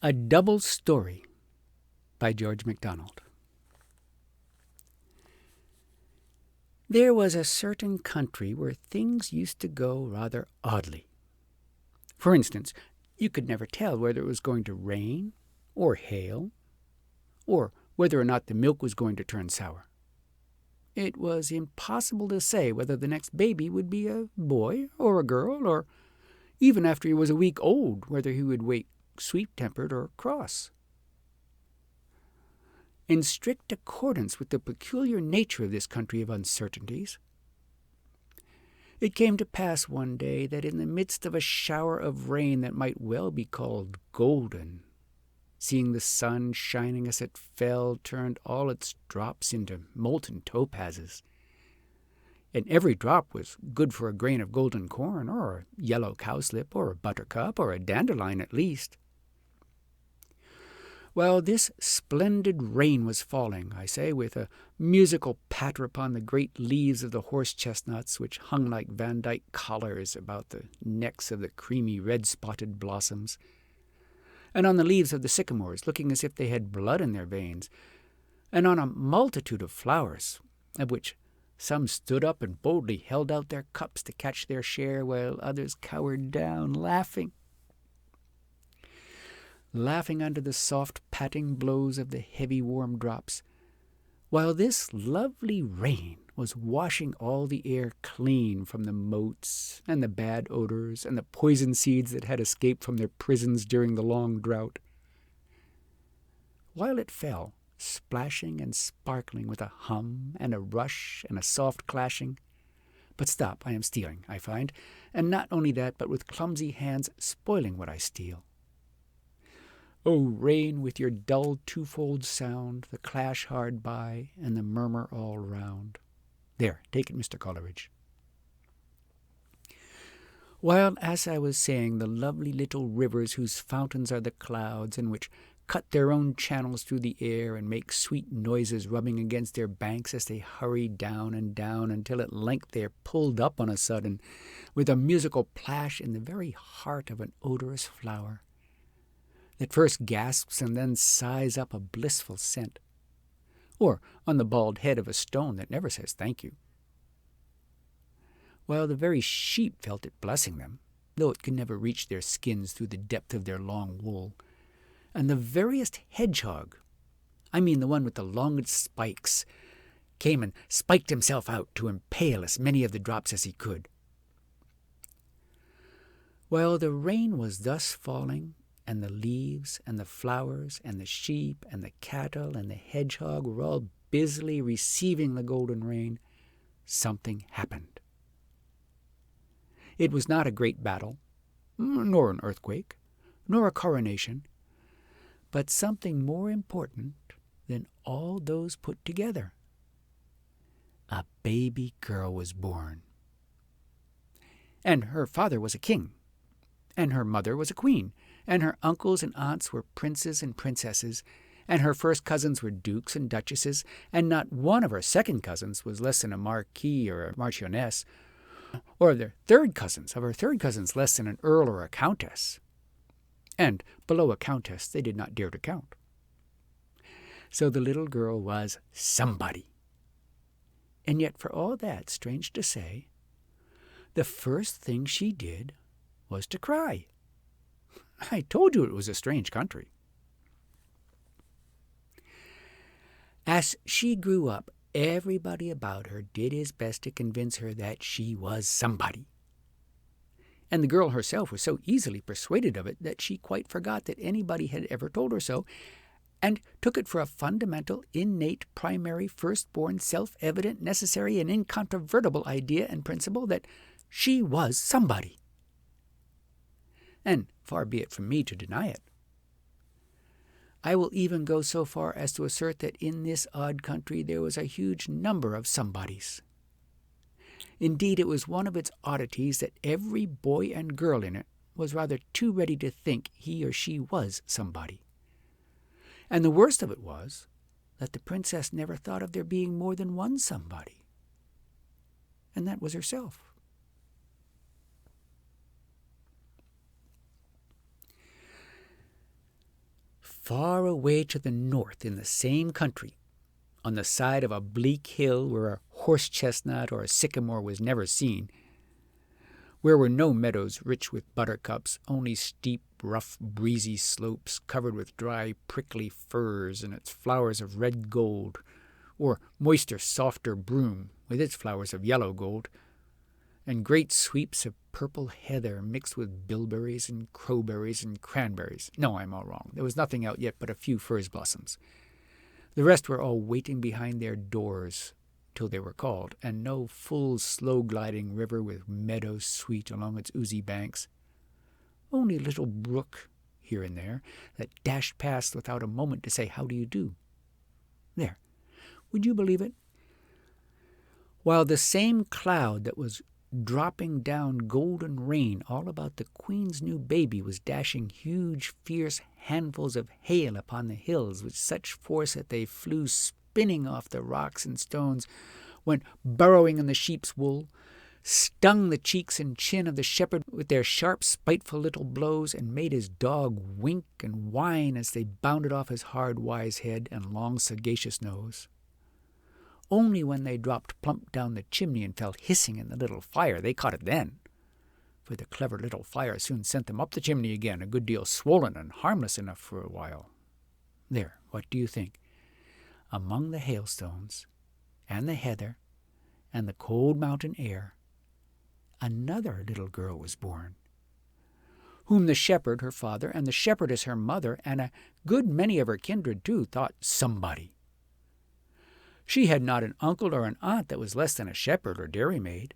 A Double Story by George MacDonald. There was a certain country where things used to go rather oddly. For instance, you could never tell whether it was going to rain or hail, or whether or not the milk was going to turn sour. It was impossible to say whether the next baby would be a boy or a girl, or even after he was a week old, whether he would wake sweet-tempered or cross. In strict accordance with the peculiar nature of this country of uncertainties, it came to pass one day that in the midst of a shower of rain that might well be called golden, seeing the sun shining as it fell turned all its drops into molten topazes, and every drop was good for a grain of golden corn, or a yellow cowslip, or a buttercup, or a dandelion at least. Well, this splendid rain was falling, I say, with a musical patter upon the great leaves of the horse-chestnuts, which hung like Vandyke collars about the necks of the creamy red-spotted blossoms, and on the leaves of the sycamores, looking as if they had blood in their veins, and on a multitude of flowers, of which some stood up and boldly held out their cups to catch their share, while others cowered down, laughing under the soft patting blows of the heavy warm drops, while this lovely rain was washing all the air clean from the motes and the bad odors and the poison seeds that had escaped from their prisons during the long drought. While it fell, splashing and sparkling with a hum and a rush and a soft clashing. But stop, I am stealing, I find, and not only that, but with clumsy hands spoiling what I steal. O rain, with your dull twofold sound, the clash hard by, and the murmur all round. There, take it, Mr. Coleridge. While, as I was saying, the lovely little rivers whose fountains are the clouds, and which cut their own channels through the air and make sweet noises rubbing against their banks as they hurry down and down until at length they are pulled up on a sudden with a musical plash in the very heart of an odorous flower, that first gasps and then sighs up a blissful scent, or on the bald head of a stone that never says thank you, while the very sheep felt it blessing them, though it could never reach their skins through the depth of their long wool, and the veriest hedgehog, I mean the one with the longest spikes, came and spiked himself out to impale as many of the drops as he could. While the rain was thus falling, and the leaves, and the flowers, and the sheep, and the cattle, and the hedgehog were all busily receiving the golden rain, something happened. It was not a great battle, nor an earthquake, nor a coronation, but something more important than all those put together. A baby girl was born. And her father was a king, and her mother was a queen, and her uncles and aunts were princes and princesses, and her first cousins were dukes and duchesses, and not one of her second cousins was less than a marquis or a marchioness, or of her third cousins less than an earl or a countess. And below a countess they did not dare to count. So the little girl was somebody. And yet for all that, strange to say, the first thing she did was to cry. I told you it was a strange country. As she grew up, everybody about her did his best to convince her that she was somebody. And the girl herself was so easily persuaded of it that she quite forgot that anybody had ever told her so, and took it for a fundamental, innate, primary, firstborn, self-evident, necessary, and incontrovertible idea and principle that she was somebody. And far be it from me to deny it. I will even go so far as to assert that in this odd country there was a huge number of somebodies. Indeed, it was one of its oddities that every boy and girl in it was rather too ready to think he or she was somebody. And the worst of it was that the princess never thought of there being more than one somebody, and that was herself. Far away to the north in the same country, on the side of a bleak hill where a horse-chestnut or a sycamore was never seen, where were no meadows rich with buttercups, only steep, rough, breezy slopes covered with dry, prickly furze and its flowers of red gold, or moister, softer broom with its flowers of yellow gold, and great sweeps of purple heather mixed with bilberries and crowberries and cranberries. No, I'm all wrong. There was nothing out yet but a few furze blossoms. The rest were all waiting behind their doors till they were called, and no full, slow-gliding river with meadows sweet along its oozy banks. Only a little brook here and there that dashed past without a moment to say, "How do you do?" There. Would you believe it? While the same cloud that was dropping down golden rain all about the Queen's new baby was dashing huge, fierce handfuls of hail upon the hills with such force that they flew spinning off the rocks and stones, went burrowing in the sheep's wool, stung the cheeks and chin of the shepherd with their sharp, spiteful little blows, and made his dog wink and whine as they bounded off his hard, wise head and long, sagacious nose. Only when they dropped plump down the chimney and fell hissing in the little fire, they caught it then, for the clever little fire soon sent them up the chimney again, a good deal swollen and harmless enough for a while. There, what do you think? Among the hailstones, and the heather, and the cold mountain air, another little girl was born, whom the shepherd, her father, and the shepherdess, her mother, and a good many of her kindred, too, thought somebody. She had not an uncle or an aunt that was less than a shepherd or dairymaid,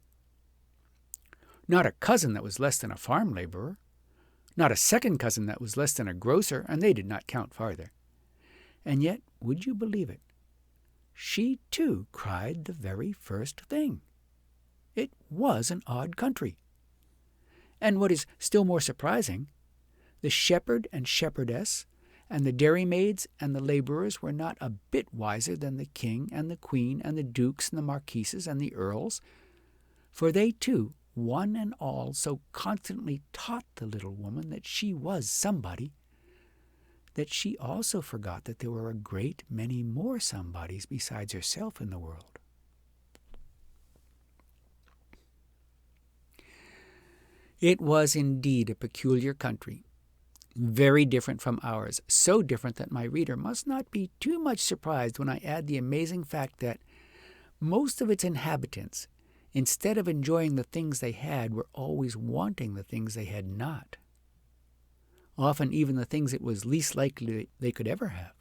not a cousin that was less than a farm laborer, not a second cousin that was less than a grocer, and they did not count farther. And yet, would you believe it, she too cried the very first thing. It was an odd country. And what is still more surprising, the shepherd and shepherdess and the dairymaids and the labourers were not a bit wiser than the king and the queen and the dukes and the marquises and the earls, for they too, one and all, so constantly taught the little woman that she was somebody, that she also forgot that there were a great many more somebodies besides herself in the world. It was indeed a peculiar country, very different from ours, so different that my reader must not be too much surprised when I add the amazing fact that most of its inhabitants, instead of enjoying the things they had, were always wanting the things they had not, often even the things it was least likely they could ever have.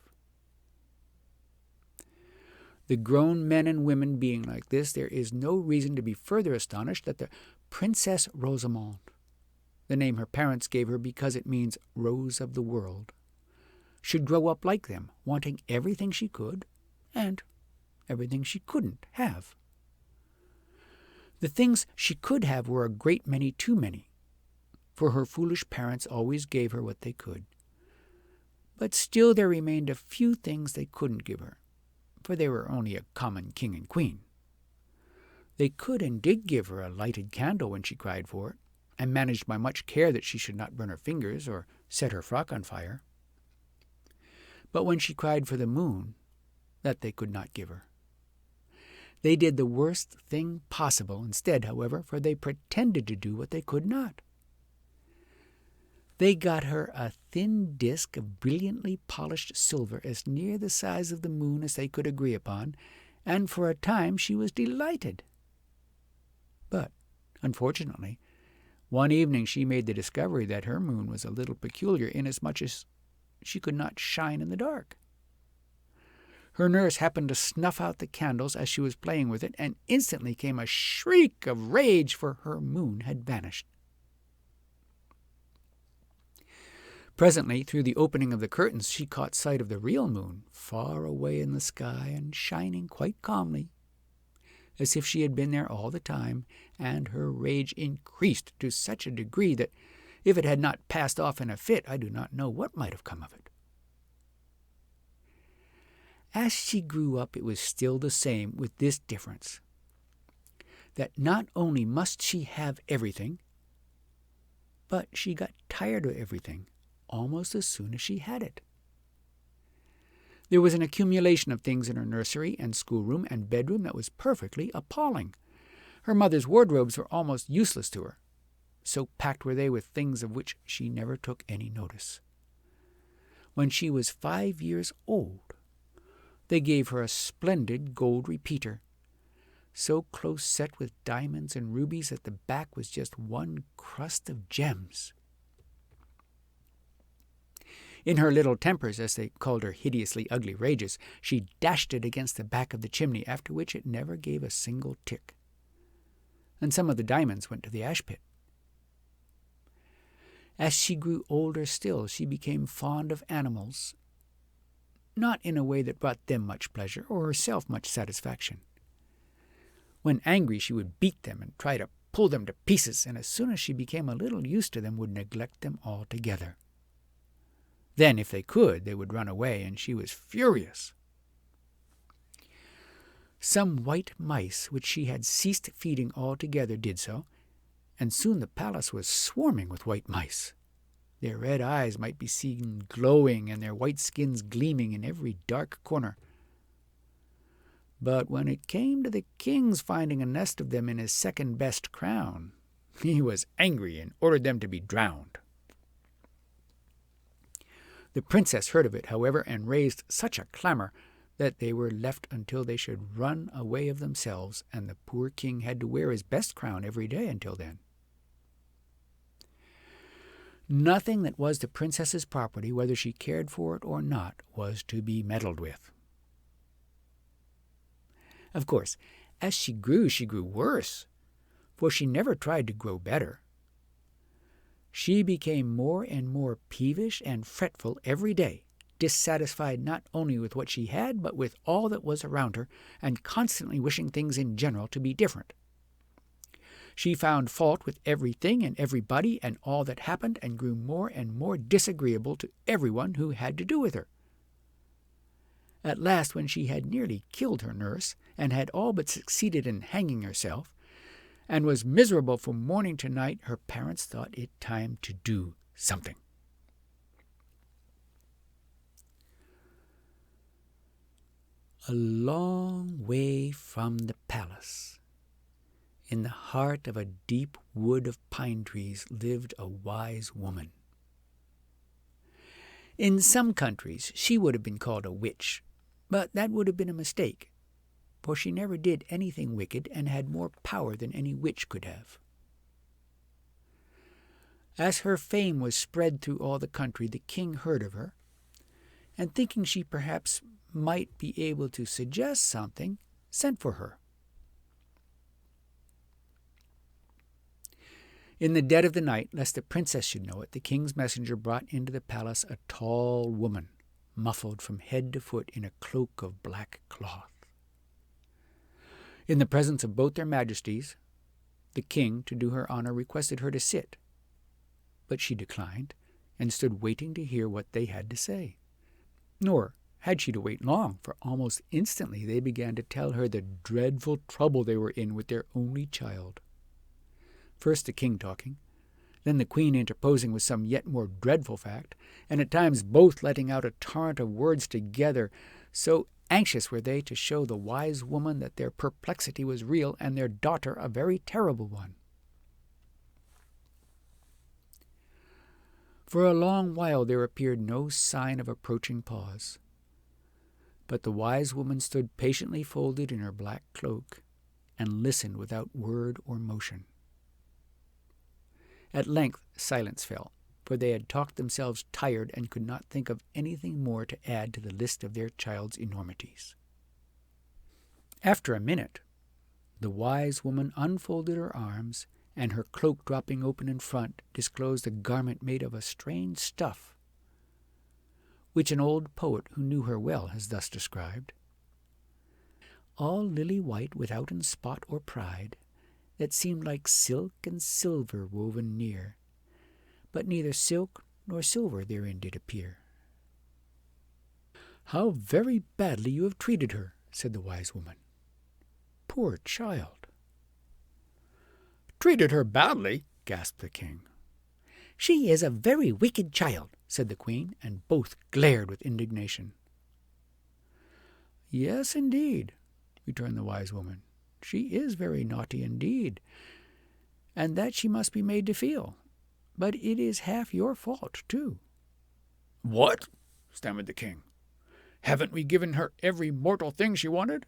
The grown men and women being like this, there is no reason to be further astonished that the Princess Rosamond, the name her parents gave her because it means Rose of the World, should grow up like them, wanting everything she could and everything she couldn't have. The things she could have were a great many too many, for her foolish parents always gave her what they could. But still there remained a few things they couldn't give her, for they were only a common king and queen. They could and did give her a lighted candle when she cried for it, and managed by much care that she should not burn her fingers or set her frock on fire. But when she cried for the moon, that they could not give her. They did the worst thing possible instead, however, for they pretended to do what they could not. They got her a thin disk of brilliantly polished silver as near the size of the moon as they could agree upon, and for a time she was delighted. But, unfortunately, one evening she made the discovery that her moon was a little peculiar inasmuch as she could not shine in the dark. Her nurse happened to snuff out the candles as she was playing with it, and instantly came a shriek of rage, for her moon had vanished. Presently, through the opening of the curtains, she caught sight of the real moon, far away in the sky and shining quite calmly, as if she had been there all the time, and her rage increased to such a degree that, if it had not passed off in a fit, I do not know what might have come of it. As she grew up, it was still the same, with this difference, that not only must she have everything, but she got tired of everything almost as soon as she had it. There was an accumulation of things in her nursery and schoolroom and bedroom that was perfectly appalling. Her mother's wardrobes were almost useless to her. So packed were they with things of which she never took any notice. When she was 5 years old, they gave her a splendid gold repeater, so close set with diamonds and rubies that the back was just one crust of gems. In her little tempers, as they called her hideously ugly rages, she dashed it against the back of the chimney, after which it never gave a single tick. And some of the diamonds went to the ash pit. As she grew older still, she became fond of animals, not in a way that brought them much pleasure or herself much satisfaction. When angry, she would beat them and try to pull them to pieces, and as soon as she became a little used to them, would neglect them altogether. Then, if they could, they would run away, and she was furious. Some white mice, which she had ceased feeding altogether, did so, and soon the palace was swarming with white mice. Their red eyes might be seen glowing, and their white skins gleaming in every dark corner. But when it came to the king's finding a nest of them in his second-best crown, he was angry and ordered them to be drowned. The princess heard of it, however, and raised such a clamor that they were left until they should run away of themselves, and the poor king had to wear his best crown every day until then. Nothing that was the princess's property, whether she cared for it or not, was to be meddled with. Of course, as she grew worse, for she never tried to grow better. She became more and more peevish and fretful every day, dissatisfied not only with what she had, but with all that was around her, and constantly wishing things in general to be different. She found fault with everything and everybody and all that happened, and grew more and more disagreeable to everyone who had to do with her. At last, when she had nearly killed her nurse, and had all but succeeded in hanging herself, and was miserable from morning to night, her parents thought it time to do something. A long way from the palace, in the heart of a deep wood of pine trees, lived a wise woman. In some countries she would have been called a witch, but that would have been a mistake, for she never did anything wicked and had more power than any witch could have. As her fame was spread through all the country, the king heard of her, and thinking she perhaps might be able to suggest something, sent for her. In the dead of the night, lest the princess should know it, the king's messenger brought into the palace a tall woman, muffled from head to foot in a cloak of black cloth. In the presence of both their majesties, the king, to do her honor, requested her to sit, but she declined, and stood waiting to hear what they had to say. Nor had she to wait long, for almost instantly they began to tell her the dreadful trouble they were in with their only child. First the king talking, then the queen interposing with some yet more dreadful fact, and at times both letting out a torrent of words together, so anxious were they to show the wise woman that their perplexity was real, and their daughter a very terrible one. For a long while there appeared no sign of approaching pause, but the wise woman stood patiently folded in her black cloak, and listened without word or motion. At length silence fell, for they had talked themselves tired and could not think of anything more to add to the list of their child's enormities. After a minute, the wise woman unfolded her arms, and her cloak dropping open in front disclosed a garment made of a strange stuff, which an old poet who knew her well has thus described: all lily-white withouten spot or pride, that seemed like silk and silver woven near, but neither silk nor silver therein did appear. "How very badly you have treated her," said the wise woman. "Poor child!" "Treated her badly?" gasped the king. "She is a very wicked child," said the queen, and both glared with indignation. "Yes, indeed," returned the wise woman. "She is very naughty indeed, and that she must be made to feel. But it is half your fault, too." "What?" stammered the king. "Haven't we given her every mortal thing she wanted?"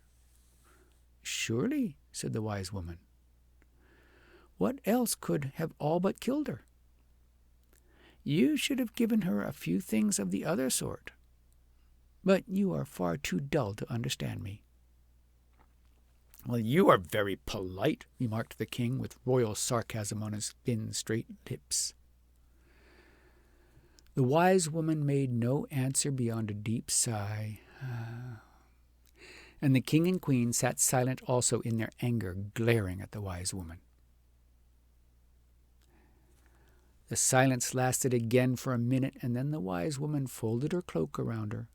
"Surely," said the wise woman. "What else could have all but killed her? You should have given her a few things of the other sort. But you are far too dull to understand me." "Well, you are very polite," remarked the king with royal sarcasm on his thin, straight lips. The wise woman made no answer beyond a deep sigh, and the king and queen sat silent also in their anger, glaring at the wise woman. The silence lasted again for a minute, and then the wise woman folded her cloak around her,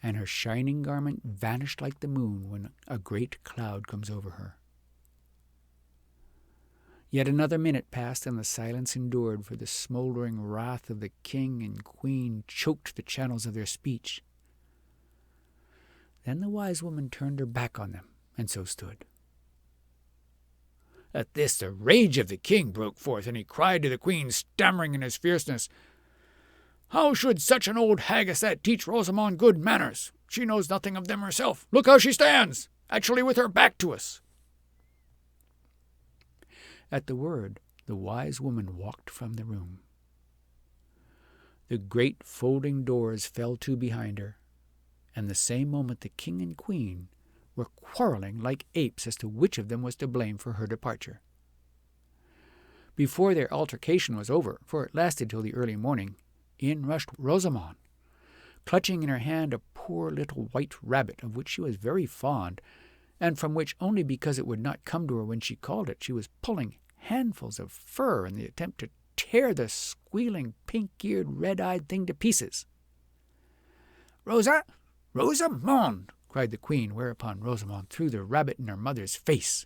and her shining garment vanished like the moon when a great cloud comes over her. Yet another minute passed, and the silence endured, for the smoldering wrath of the king and queen choked the channels of their speech. Then the wise woman turned her back on them, and so stood. At this the rage of the king broke forth, and he cried to the queen, stammering in his fierceness, "How should such an old hag as that teach Rosamond good manners? She knows nothing of them herself. Look how she stands, actually with her back to us." At the word, the wise woman walked from the room. The great folding doors fell to behind her, and the same moment the king and queen were quarreling like apes as to which of them was to blame for her departure. Before their altercation was over, for it lasted till the early morning, in rushed Rosamond, clutching in her hand a poor little white rabbit of which she was very fond, and from which, only because it would not come to her when she called it, she was pulling handfuls of fur in the attempt to tear the squealing, pink-eared, red-eyed thing to pieces. "Rosamond!" cried the queen, whereupon Rosamond threw the rabbit in her mother's face.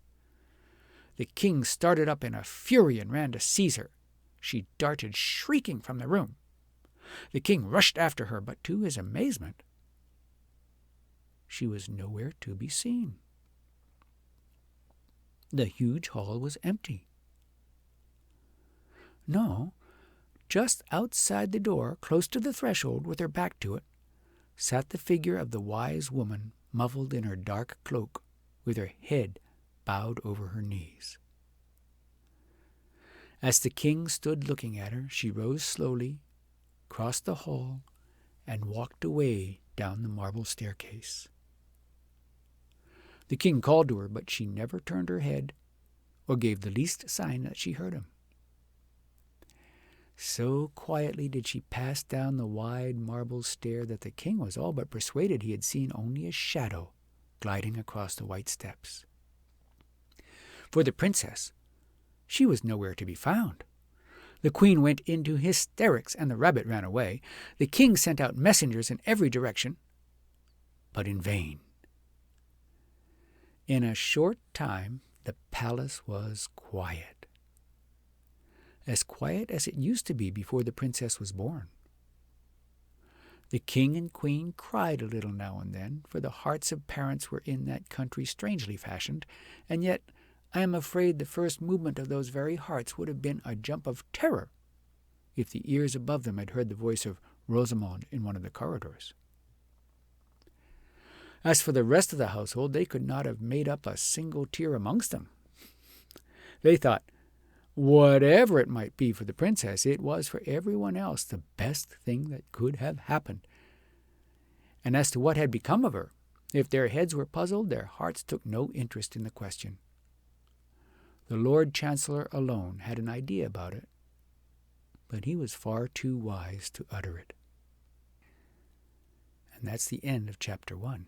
The king started up in a fury and ran to seize her. She darted shrieking from the room. The king rushed after her, but to his amazement, she was nowhere to be seen. The huge hall was empty. No, just outside the door, close to the threshold, with her back to it, sat the figure of the wise woman, muffled in her dark cloak, with her head bowed over her knees. As the king stood looking at her, she rose slowly, crossed the hall, and walked away down the marble staircase. The king called to her, but she never turned her head or gave the least sign that she heard him. So quietly did she pass down the wide marble stair that the king was all but persuaded he had seen only a shadow gliding across the white steps. For the princess, she was nowhere to be found. The queen went into hysterics, and the rabbit ran away. The king sent out messengers in every direction, but in vain. In a short time the palace was quiet. As quiet as it used to be before the princess was born. The king and queen cried a little now and then, for the hearts of parents were in that country strangely fashioned, and yet I am afraid the first movement of those very hearts would have been a jump of terror if the ears above them had heard the voice of Rosamond in one of the corridors. As for the rest of the household, they could not have made up a single tear amongst them. They thought, whatever it might be for the princess, it was for everyone else the best thing that could have happened. And as to what had become of her, if their heads were puzzled, their hearts took no interest in the question. The Lord Chancellor alone had an idea about it, but he was far too wise to utter it. And that's the end of chapter 1.